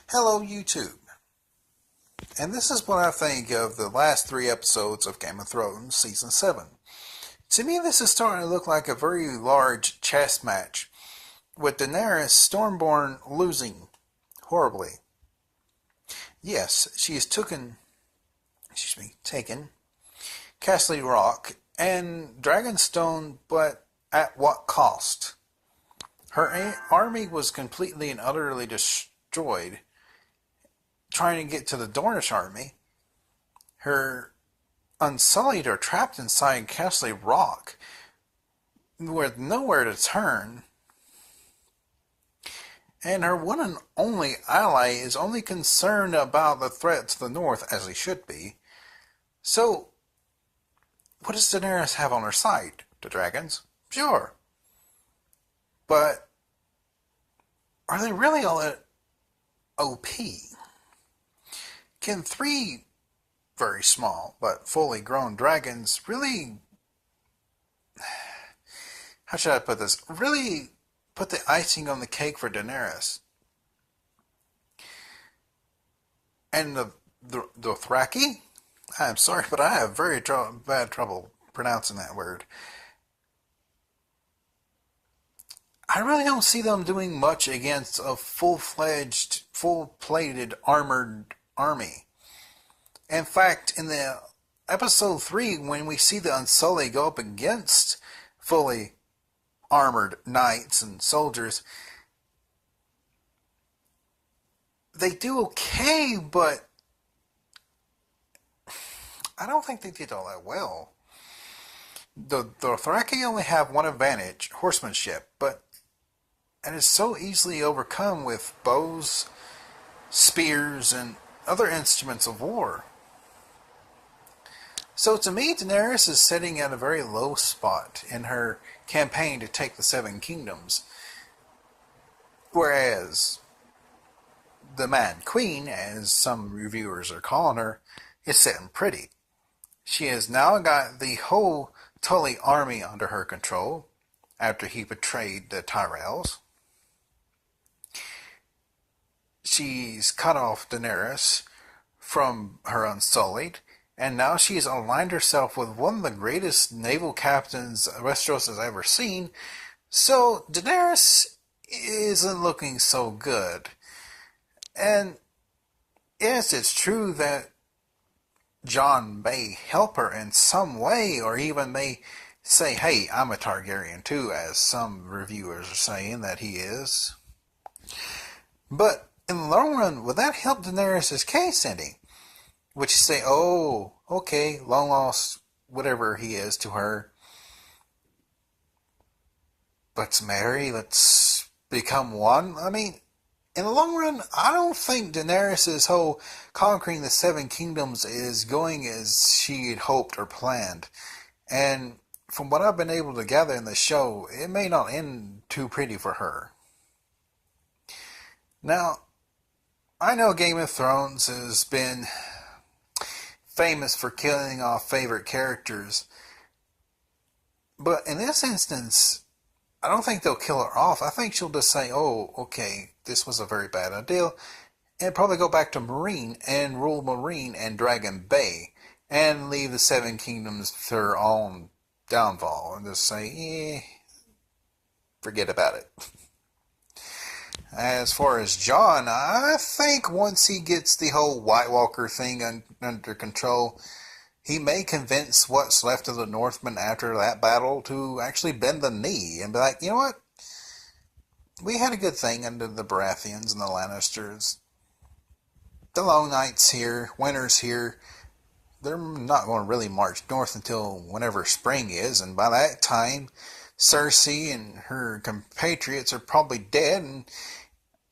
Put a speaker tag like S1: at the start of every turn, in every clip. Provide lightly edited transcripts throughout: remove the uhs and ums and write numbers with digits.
S1: Hello, YouTube. And this is what I think of the last three episodes of Game of Thrones Season 7. To me, this is starting to look like a very large chess match, with Daenerys Stormborn losing horribly. Yes, she has taken Castle Rock and Dragonstone, but at what cost? Her army was completely and utterly destroyed trying to get to the Dornish army. Her Unsullied are trapped inside Castle Rock with nowhere to turn, and her one and only ally is only concerned about the threat to the north, as he should be. So, what does Daenerys have on her side? The dragons? Sure. But, are they really all that OP? Can three very small but fully grown dragons really, how should I put this, really put the icing on the cake for Daenerys? And the Dothraki? I'm sorry, but I have very bad trouble pronouncing that word. I really don't see them doing much against a full-fledged, full-plated armored army. In fact, in the episode 3, when we see the Unsullied go up against fully armored knights and soldiers, they do okay, but I don't think they did all that well. The Dothraki only have one advantage, horsemanship, but it is so easily overcome with bows, spears, and other instruments of war. So to me, Daenerys is sitting at a very low spot in her campaign to take the Seven Kingdoms. Whereas the Mad Queen, as some reviewers are calling her, is sitting pretty. She has now got the whole Tully army under her control after he betrayed the Tyrells. She's cut off Daenerys from her Unsullied, and now she's aligned herself with one of the greatest naval captains Westeros has ever seen. So Daenerys isn't looking so good. And yes, it's true that Jon may help her in some way, or even may say, hey, I'm a Targaryen too, as some reviewers are saying that he is. But in the long run, would that help Daenerys' case any? Would she say, oh, okay, long lost whatever he is to her, let's marry, let's become one? I mean, in the long run, I don't think Daenerys' whole conquering the Seven Kingdoms is going as she had hoped or planned. And from what I've been able to gather in the show, it may not end too pretty for her. Now, I know Game of Thrones has been famous for killing off favorite characters, but in this instance, I don't think they'll kill her off. I think she'll just say, oh, okay, this was a very bad idea, and probably go back to Meereen and rule Meereen and Dragon Bay, and leave the Seven Kingdoms to their own downfall, and just say, forget about it. As far as Jon, I think once he gets the whole White Walker thing under control, he may convince what's left of the Northmen after that battle to actually bend the knee and be like, you know what? We had a good thing under the Baratheons and the Lannisters. The Long Nights here, Winters here, they're not going to really march north until whenever spring is, and by that time, Cersei and her compatriots are probably dead, and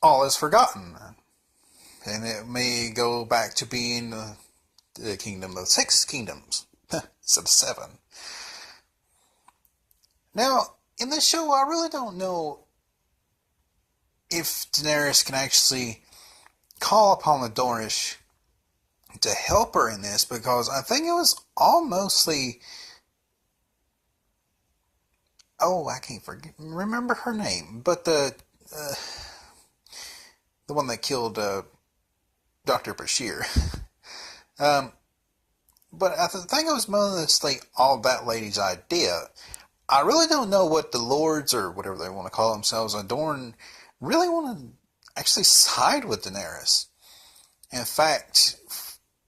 S1: all is forgotten. And it may go back to being the kingdom of 6 kingdoms instead of 7. Now, in this show, I really don't know if Daenerys can actually call upon the Dornish to help her in this, because I think it was all mostly, I can't remember her name, but the one that killed Dr. Bashir. um, but I think it was mostly all that lady's idea. I really don't know what the lords, or whatever they want to call themselves, Dorne, really want to actually side with Daenerys. In fact,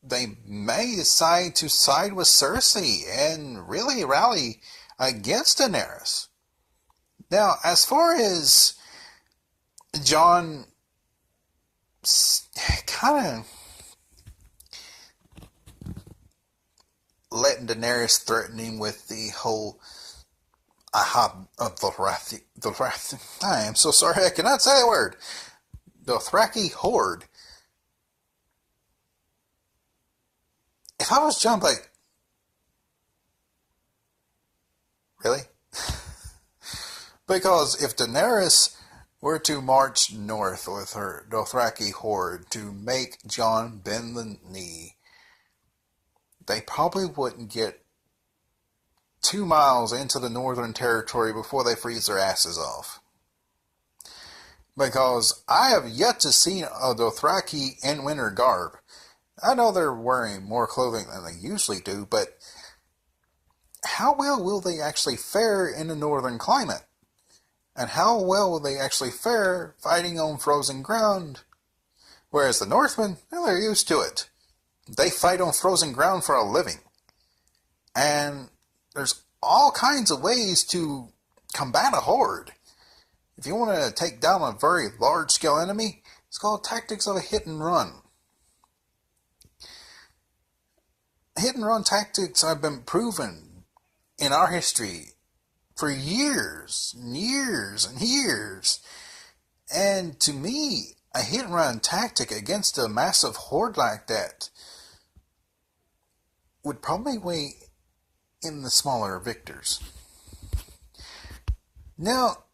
S1: they may decide to side with Cersei and really rally against Daenerys. Now, as far as Jon kind of letting Daenerys threaten him with the whole Ahab of the I am so sorry I cannot say that word. Dothraki horde. If I was Jon, like, really? Because if Daenerys were to march north with her Dothraki horde to make Jon bend the knee, they probably wouldn't get 2 miles into the northern territory before they freeze their asses off. Because I have yet to see a Dothraki in winter garb. I know they're wearing more clothing than they usually do, but how well will they actually fare in the northern climate? And how well will they actually fare fighting on frozen ground? Whereas the Northmen, well, they're used to it. They fight on frozen ground for a living. And there's all kinds of ways to combat a horde. If you want to take down a very large-scale enemy, it's called tactics of a hit and run. Hit and run tactics have been proven in our history for years and years and years. And to me, a hit and run tactic against a massive horde like that would probably weigh in the smaller victors. Now,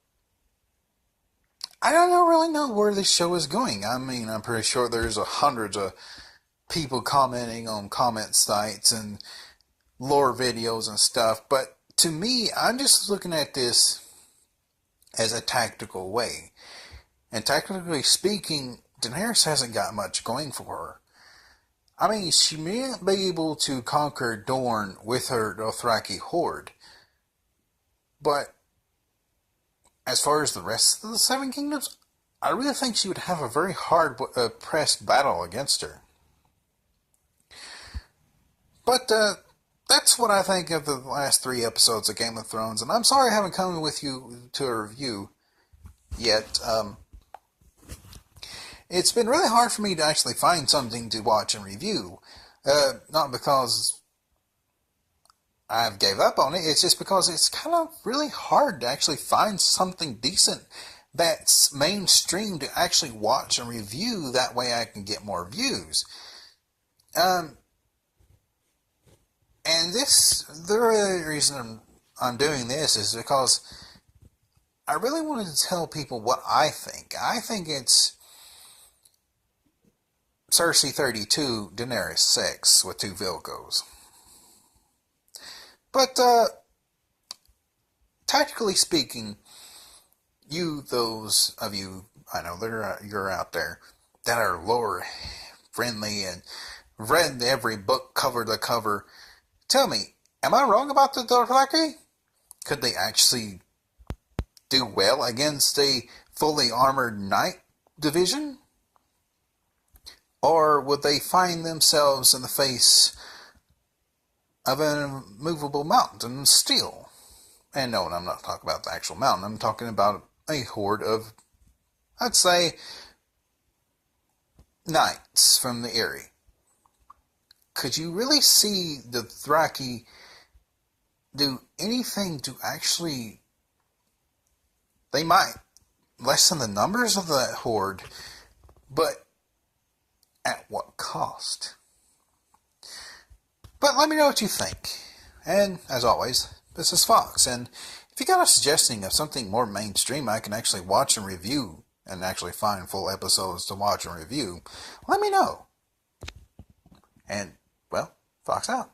S1: I don't really know where this show is going. I mean, I'm pretty sure there's hundreds of people commenting on comment sites and lore videos and stuff, but to me, I'm just looking at this as a tactical way. And tactically speaking, Daenerys hasn't got much going for her. I mean, she may be able to conquer Dorne with her Dothraki horde, but as far as the rest of the Seven Kingdoms, I really think she would have a very hard pressed battle against her. But that's what I think of the last 3 episodes of Game of Thrones, and I'm sorry I haven't come with you to a review yet. It's been really hard for me to actually find something to watch and review. Not because I've gave up on it, it's just because it's kind of really hard to actually find something decent that's mainstream to actually watch and review. That way I can get more views. And the real reason I'm doing this is because I really wanted to tell people what I think. I think it's Cersei 32, Daenerys 6 with 2 Vilcos. But, tactically speaking, those of you, I know you're out there, that are lore friendly and read every book cover to cover, tell me, am I wrong about the Dothraki? Could they actually do well against a fully armored knight division? Or would they find themselves in the face of an immovable mountain of steel? And no, I'm not talking about the actual mountain. I'm talking about a horde of, I'd say, knights from the Eyrie. Could you really see the Dothraki do anything to actually... They might lessen the numbers of that horde, but at what cost? But let me know what you think. And, as always, this is Fox, and if you got a suggestion of something more mainstream I can actually watch and review, and actually find full episodes to watch and review, let me know. And, well, Fox out.